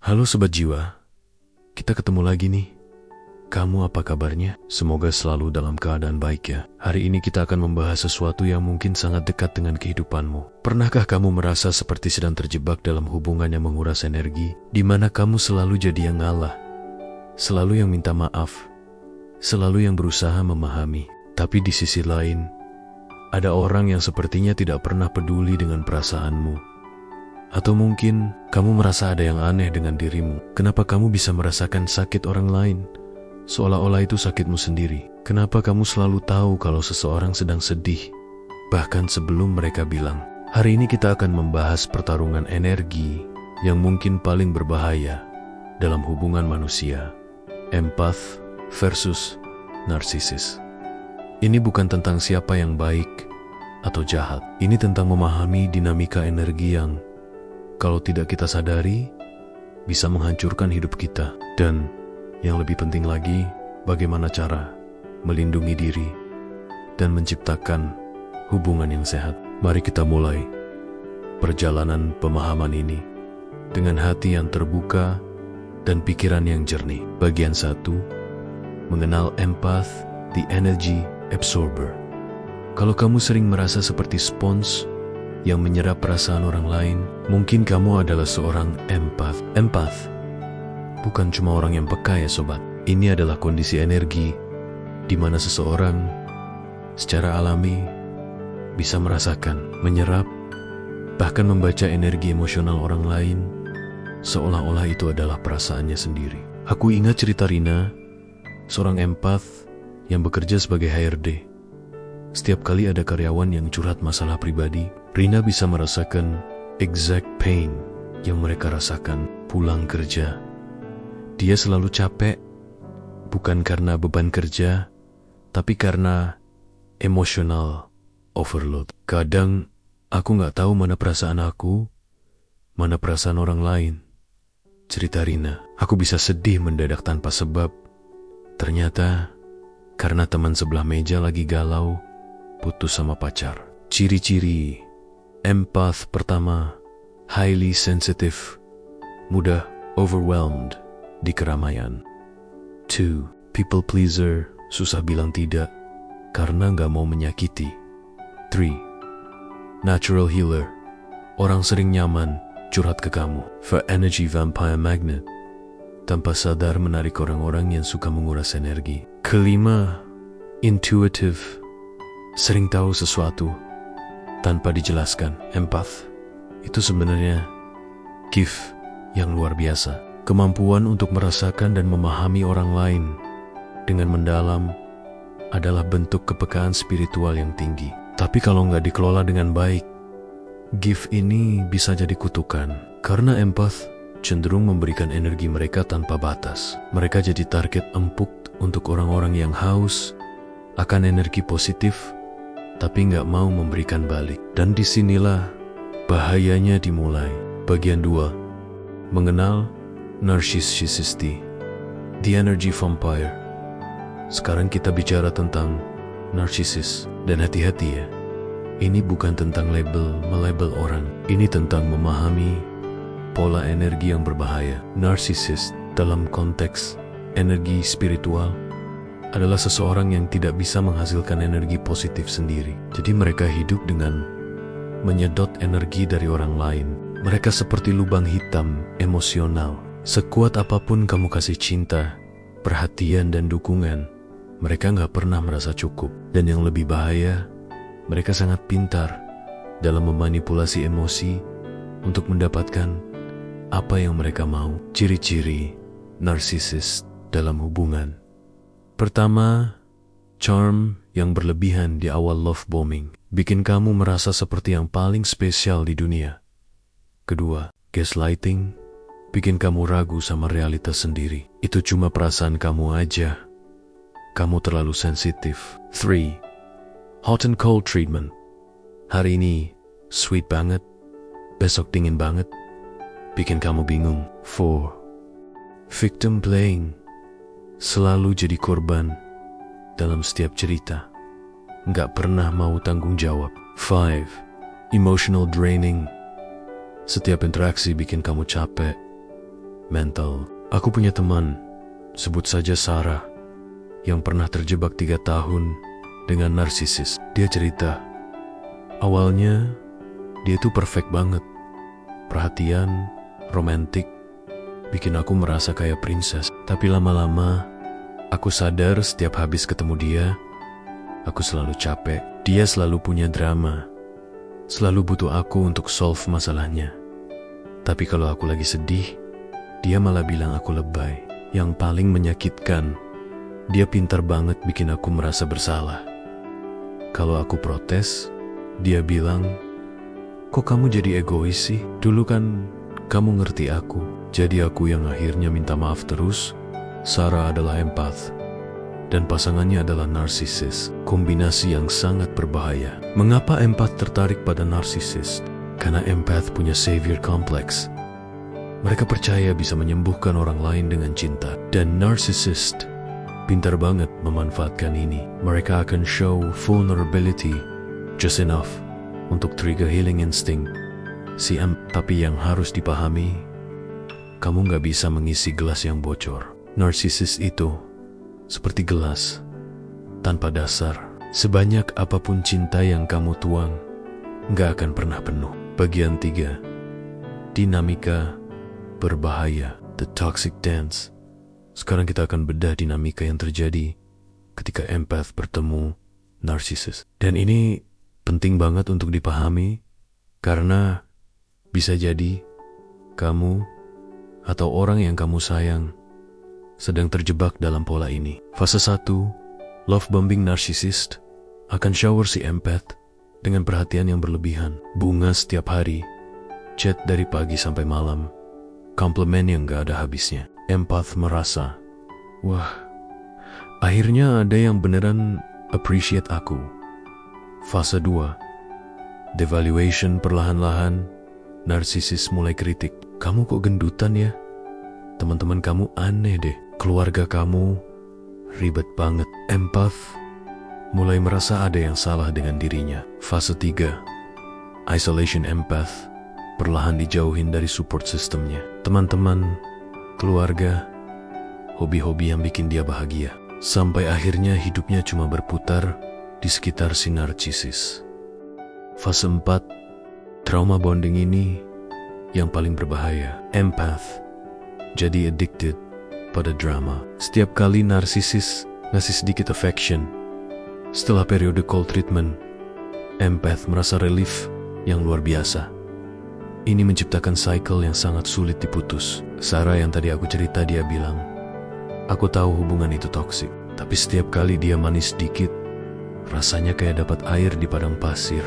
Halo Sobat Jiwa, kita ketemu lagi nih. Kamu apa kabarnya? Semoga selalu dalam keadaan baik ya. Hari ini kita akan membahas sesuatu yang mungkin sangat dekat dengan kehidupanmu. Pernahkah kamu merasa seperti sedang terjebak dalam hubungan yang menguras energi, di mana kamu selalu jadi yang ngalah, selalu yang minta maaf, selalu yang berusaha memahami. Tapi di sisi lain, ada orang yang sepertinya tidak pernah peduli dengan perasaanmu. Atau mungkin kamu merasa ada yang aneh dengan dirimu. Kenapa kamu bisa merasakan sakit orang lain, seolah-olah itu sakitmu sendiri? Kenapa kamu selalu tahu kalau seseorang sedang sedih, bahkan sebelum mereka bilang? Hari ini kita akan membahas pertarungan energi yang mungkin paling berbahaya dalam hubungan manusia. Empath versus narsisis. Ini bukan tentang siapa yang baik atau jahat. Ini tentang memahami dinamika energi yang, kalau tidak kita sadari, bisa menghancurkan hidup kita. Dan yang lebih penting lagi, bagaimana cara melindungi diri dan menciptakan hubungan yang sehat. Mari kita mulai perjalanan pemahaman ini dengan hati yang terbuka dan pikiran yang jernih. Bagian 1, mengenal empath, the energy absorber. Kalau kamu sering merasa seperti spons yang menyerap perasaan orang lain, mungkin kamu adalah seorang empath. Empath bukan cuma orang yang peka ya sobat. Ini adalah kondisi energi di mana seseorang secara alami bisa merasakan, menyerap, bahkan membaca energi emosional orang lain seolah-olah itu adalah perasaannya sendiri. Aku ingat cerita Rina, seorang empath yang bekerja sebagai HRD. Setiap kali ada karyawan yang curhat masalah pribadi, Rina bisa merasakan exact pain yang mereka rasakan pulang kerja. Dia selalu capek, bukan karena beban kerja, tapi karena emotional overload. Kadang aku gak tahu mana perasaan aku, mana perasaan orang lain. Cerita Rina, aku bisa sedih mendadak tanpa sebab. Ternyata karena teman sebelah meja lagi galau, putus sama pacar. Ciri-ciri empath pertama, highly sensitive, mudah overwhelmed di keramaian. 2, people pleaser, susah bilang tidak karena gak mau menyakiti. 3, natural healer, orang sering nyaman curhat ke kamu. 4, energy vampire magnet, tanpa sadar menarik orang-orang yang suka menguras energi. 5, intuitive, sering tahu sesuatu tanpa dijelaskan. Empath itu sebenarnya gift yang luar biasa. Kemampuan untuk merasakan dan memahami orang lain dengan mendalam adalah bentuk kepekaan spiritual yang tinggi. Tapi kalau nggak dikelola dengan baik, gift ini bisa jadi kutukan. Karena empath cenderung memberikan energi mereka tanpa batas. Mereka jadi target empuk untuk orang-orang yang haus akan energi positif, tapi nggak mau memberikan balik. Dan disinilah bahayanya dimulai. Bagian 2, mengenal narcissistic, the energy vampire. Sekarang kita bicara tentang narcissus. Dan hati-hati ya, ini bukan tentang melabel orang. Ini tentang memahami pola energi yang berbahaya. Narcissus dalam konteks energi spiritual adalah seseorang yang tidak bisa menghasilkan energi positif sendiri. Jadi mereka hidup dengan menyedot energi dari orang lain. Mereka seperti lubang hitam emosional. Sekuat apapun kamu kasih cinta, perhatian dan dukungan, mereka gak pernah merasa cukup. Dan yang lebih bahaya, mereka sangat pintar dalam memanipulasi emosi untuk mendapatkan apa yang mereka mau. Ciri-ciri narsisis dalam hubungan. Pertama, charm yang berlebihan di awal love bombing, bikin kamu merasa seperti yang paling spesial di dunia. Kedua, gaslighting, bikin kamu ragu sama realitas sendiri. Itu cuma perasaan kamu aja. Kamu terlalu sensitif. 3, hot and cold treatment. Hari ini sweet banget, besok dingin banget, bikin kamu bingung. 4, victim playing, selalu jadi korban dalam setiap cerita, nggak pernah mau tanggung jawab. 5, emotional draining, setiap interaksi bikin kamu capek, mental. Aku punya teman, sebut saja Sarah, yang pernah terjebak 3 tahun dengan narsisis. Dia cerita, awalnya dia tuh perfect banget. Perhatian, romantik, bikin aku merasa kayak princess. Tapi lama-lama, aku sadar setiap habis ketemu dia, aku selalu capek. Dia selalu punya drama, selalu butuh aku untuk solve masalahnya. Tapi kalau aku lagi sedih, dia malah bilang aku lebay. Yang paling menyakitkan, dia pintar banget bikin aku merasa bersalah. Kalau aku protes, dia bilang, kok kamu jadi egois sih? Dulu kan kamu ngerti aku. Jadi aku yang akhirnya minta maaf terus. Sarah adalah empath, dan pasangannya adalah narsisis. Kombinasi yang sangat berbahaya. Mengapa empath tertarik pada narsisis? Karena empath punya savior complex. Mereka percaya bisa menyembuhkan orang lain dengan cinta. Dan narcissist pintar banget memanfaatkan ini. Mereka akan show vulnerability just enough untuk trigger healing instinct si tapi yang harus dipahami, kamu gak bisa mengisi gelas yang bocor. Narsisis itu seperti gelas tanpa dasar. Sebanyak apapun cinta yang kamu tuang, gak akan pernah penuh. Bagian 3, dinamika berbahaya, the toxic dance. Sekarang kita akan bedah dinamika yang terjadi ketika empath bertemu narsisis. Dan ini penting banget untuk dipahami, karena bisa jadi kamu atau orang yang kamu sayang sedang terjebak dalam pola ini. Fase 1, love bombing narcissist akan shower si empath dengan perhatian yang berlebihan. Bunga setiap hari, chat dari pagi sampai malam, komplimen yang gak ada habisnya. Empath merasa, wah, akhirnya ada yang beneran appreciate aku. Fase 2, devaluation perlahan-lahan. Narsisis mulai kritik, kamu kok gendutan ya? Teman-teman kamu aneh deh. Keluarga kamu ribet banget. Empath mulai merasa ada yang salah dengan dirinya. Fase 3, isolation empath perlahan dijauhin dari support sistemnya. Teman-teman, keluarga, hobi-hobi yang bikin dia bahagia. Sampai akhirnya hidupnya cuma berputar di sekitar si narsisis. Fase 4, trauma bonding ini yang paling berbahaya. Empath jadi addicted pada drama. Setiap kali narsisis ngasih sedikit affection, setelah periode cold treatment, empath merasa relief yang luar biasa. Ini menciptakan cycle yang sangat sulit diputus. Sarah yang tadi aku cerita, dia bilang, aku tahu hubungan itu toksik, tapi setiap kali dia manis sedikit, rasanya kayak dapat air di padang pasir.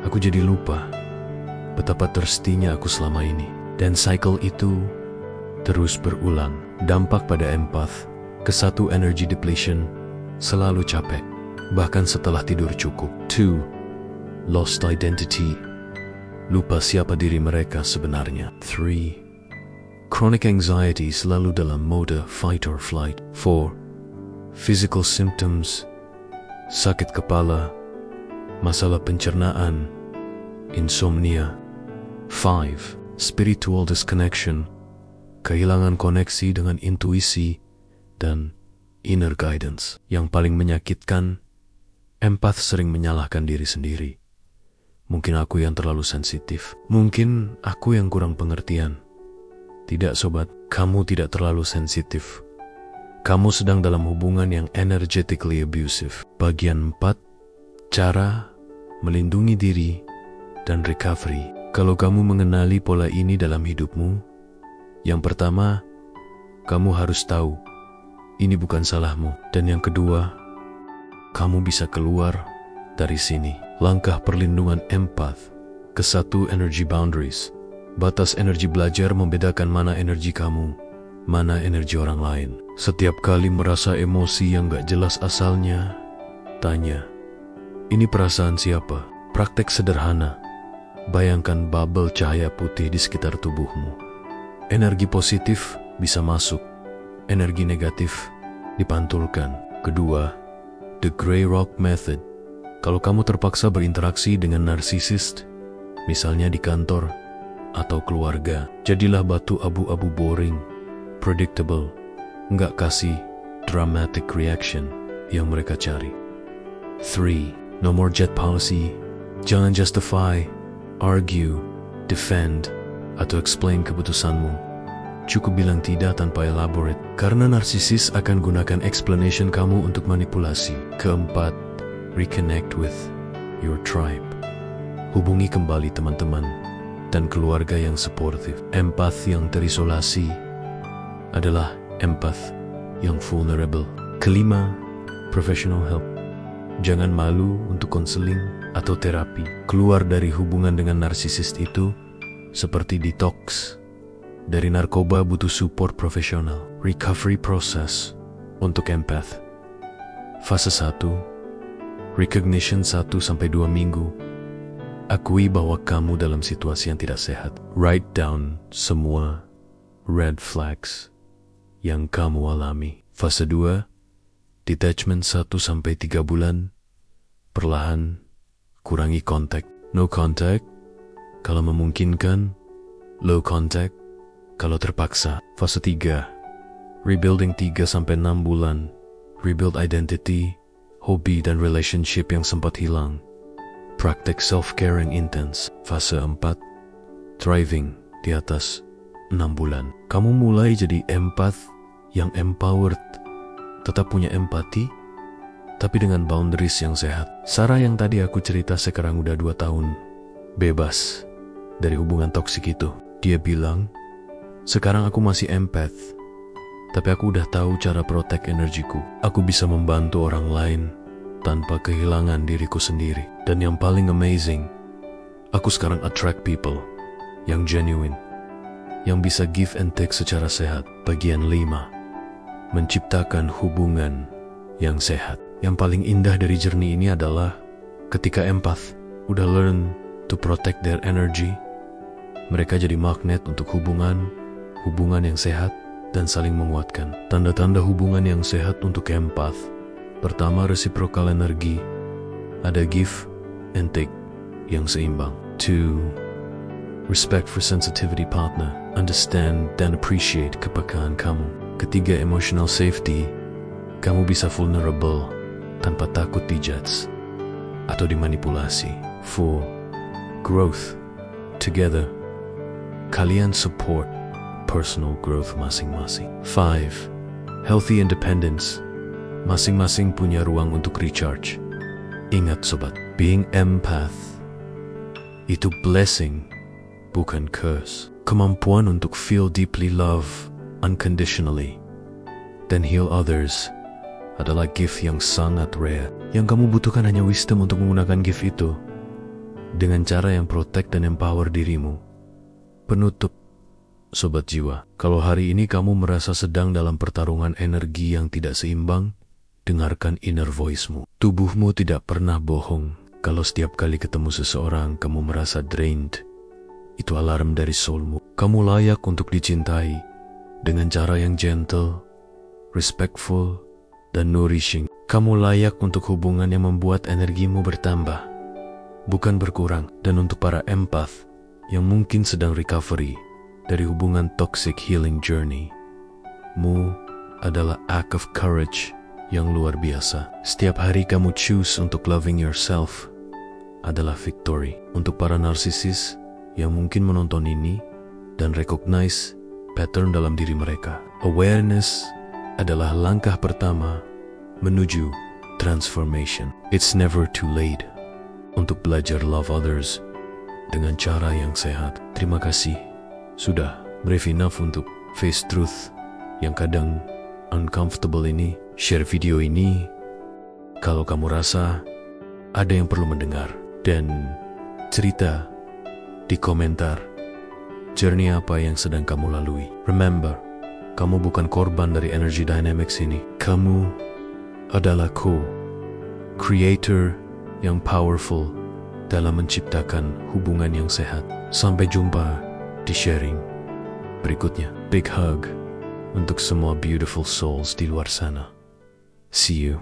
Aku jadi lupa betapa thirstinya aku selama ini. Dan cycle itu terus berulang. Dampak pada empath, ke-1, energy depletion, selalu capek, bahkan setelah tidur cukup. 2, lost identity, lupa siapa diri mereka sebenarnya. 3, chronic anxiety, selalu dalam mode fight or flight. 4, physical symptoms, sakit kepala, masalah pencernaan, insomnia. 5, spiritual disconnection, kehilangan koneksi dengan intuisi dan inner guidance. Yang paling menyakitkan, empath sering menyalahkan diri sendiri. Mungkin aku yang terlalu sensitif. Mungkin aku yang kurang pengertian. Tidak sobat, kamu tidak terlalu sensitif. Kamu sedang dalam hubungan yang energetically abusive. Bagian 4, cara melindungi diri dan recovery. Kalau kamu mengenali pola ini dalam hidupmu, yang pertama, kamu harus tahu ini bukan salahmu. Dan yang kedua, kamu bisa keluar dari sini. Langkah perlindungan empath. Ke-1, energy boundaries. Batas energi, belajar membedakan mana energi kamu, mana energi orang lain. Setiap kali merasa emosi yang gak jelas asalnya, tanya, ini perasaan siapa? Praktek sederhana. Bayangkan bubble cahaya putih di sekitar tubuhmu. Energi positif bisa masuk, energi negatif dipantulkan. Kedua, the Grey Rock Method. Kalau kamu terpaksa berinteraksi dengan narcissist, misalnya di kantor, atau keluarga. Jadilah batu abu-abu boring, predictable, nggak kasih dramatic reaction yang mereka cari. 3. No more jet policy. Jangan justify, argue, defend, atau explain keputusanmu. Cukup bilang tidak tanpa elaborate, karena narsisis akan gunakan explanation kamu untuk manipulasi. 4. Reconnect with your tribe. Hubungi kembali teman-teman dan keluarga yang supportive. Empath yang terisolasi adalah empath yang vulnerable. 5. Professional help. Jangan malu untuk konseling atau terapi. Keluar dari hubungan dengan narsisis itu seperti detox. Dari narkoba butuh support profesional. Recovery process untuk empath. Fase 1. Recognition 1-2 minggu. Akui bahwa kamu dalam situasi yang tidak sehat. Write down semua red flags yang kamu alami. Fase 2. Detachment 1-3 bulan. Perlahan kurangi kontak. No contact kalau memungkinkan. Low contact kalau terpaksa. Fase 3. Rebuilding 3-6 bulan. Rebuild identity, hobi dan relationship yang sempat hilang. Praktek self-care yang intens. Fase 4. Thriving di atas 6 bulan. Kamu mulai jadi empath yang empowered, tetap punya empati, tapi dengan boundaries yang sehat. Sarah yang tadi aku cerita sekarang udah 2 tahun bebas dari hubungan toksik itu. Dia bilang, sekarang aku masih empath, tapi aku udah tahu cara protect energiku. Aku bisa membantu orang lain tanpa kehilangan diriku sendiri. Dan yang paling amazing, aku sekarang attract people yang genuine, yang bisa give and take secara sehat. Bagian 5. Menciptakan hubungan yang sehat. Yang paling indah dari journey ini adalah ketika empath udah learn to protect their energy, mereka jadi magnet untuk hubungan yang sehat dan saling menguatkan. Tanda-tanda hubungan yang sehat untuk empath. Pertama, reciprocal energi. Ada give and take yang seimbang. 2. Respect for sensitivity partner. Understand dan appreciate kepekaan kamu. Ketiga, emotional safety. Kamu bisa vulnerable tanpa takut dijudge atau dimanipulasi. 4. Growth together. Kalian support personal growth masing-masing. 5. Healthy independence. Masing-masing punya ruang untuk recharge. Ingat sobat, being empath itu blessing, bukan curse. Kemampuan untuk feel deeply love unconditionally then heal others adalah gift yang sangat rare. Yang kamu butuhkan hanya wisdom untuk menggunakan gift itu dengan cara yang protect dan empower dirimu. Penutup, sobat jiwa, kalau hari ini kamu merasa sedang dalam pertarungan energi yang tidak seimbang, dengarkan inner voice-mu. Tubuhmu tidak pernah bohong. Kalau setiap kali ketemu seseorang kamu merasa drained, itu alarm dari soulmu. Kamu layak untuk dicintai dengan cara yang gentle, respectful, dan nourishing. Kamu layak untuk hubungan yang membuat energimu bertambah, bukan berkurang. Dan untuk para empath yang mungkin sedang recovery dari hubungan toxic healing journey, mu adalah act of courage yang luar biasa. Setiap hari kamu choose untuk loving yourself adalah victory. Untuk para narsisis yang mungkin menonton ini dan recognize pattern dalam diri mereka, awareness adalah langkah pertama menuju transformation. It's never too late untuk belajar love others dengan cara yang sehat. Terima kasih sudah brave enough untuk face truth yang kadang uncomfortable ini. Share video ini kalau kamu rasa ada yang perlu mendengar, dan cerita di komentar journey apa yang sedang kamu lalui. Remember, kamu bukan korban dari energy dynamics ini. Kamu adalah co-creator yang powerful dalam menciptakan hubungan yang sehat. Sampai jumpa di sharing berikutnya. Big hug untuk semua beautiful souls di luar sana. See you.